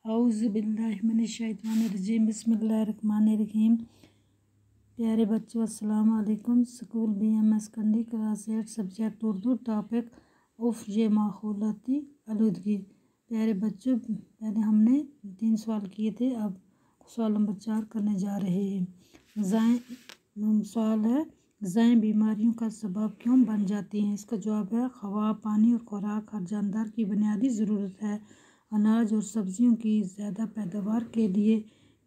اعوذ باللہ من الشیطان الرجیم بسم اللہ الرحمن الرحیم۔ پیارے بچوں السلام علیکم۔ School BM secondary class 8 subject Urdu topic یہ ماحولیاتی آلودگی۔ پیارے بچوں پہلے ہم نے 3 سوال کیے تھے، اب سوال نمبر 4 کرنے جا رہے ہیں۔ سوال ہے غذائیں بیماریوں کا سبب کیوں بن جاتی ہیں؟ اس کا جواب ہے ہوا، پانی اور خوراک ہر جاندار کی بنیادی ضرورت ہے۔ اناج اور سبزیوں کی زیادہ پیداوار کے لیے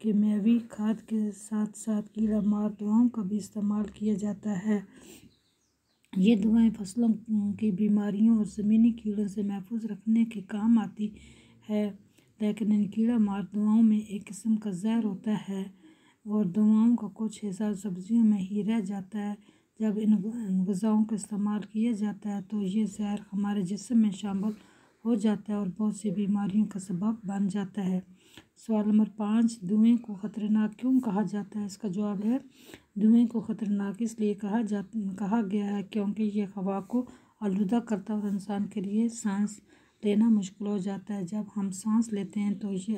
کیمیاوی کھاد کے ساتھ ساتھ کیڑا مار دواؤں کا بھی استعمال کیا جاتا ہے۔ یہ دوائیں فصلوں کی بیماریوں اور زمینی کیڑوں سے محفوظ رکھنے کے کام آتی ہے، لیکن ان کیڑا مار دواؤں میں ایک قسم کا زہر ہوتا ہے اور دواؤں کا کچھ حصہ سبزیوں میں ہی رہ جاتا ہے۔ جب ان غذاؤں کا استعمال کیا جاتا ہے تو یہ زہر ہمارے جسم میں شامل ہو جاتا ہے اور بہت سی بیماریوں کا سبب بن جاتا ہے۔ سوال نمبر 5 دھوئیں کو خطرناک کیوں کہا جاتا ہے؟ اس کا جواب ہے دھوئیں کو خطرناک اس لیے کہا گیا ہے کیونکہ یہ ہوا کو آلودہ کرتا ہے اور انسان کے لیے سانس لینا مشکل ہو جاتا ہے۔ جب ہم سانس لیتے ہیں تو یہ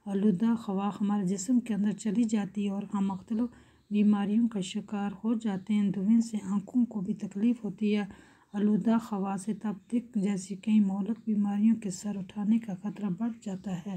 آلودہ ہوا ہمارے جسم کے اندر چلی جاتی ہے اور ہم مختلف بیماریوں کا شکار ہو جاتے ہیں۔ دھوئیں سے آنکھوں کو بھی تکلیف ہوتی ہے۔ آلودہ ہوا سے تپ دق جیسی کئی مہلک بیماریوں کے سر اٹھانے کا خطرہ بڑھ جاتا ہے۔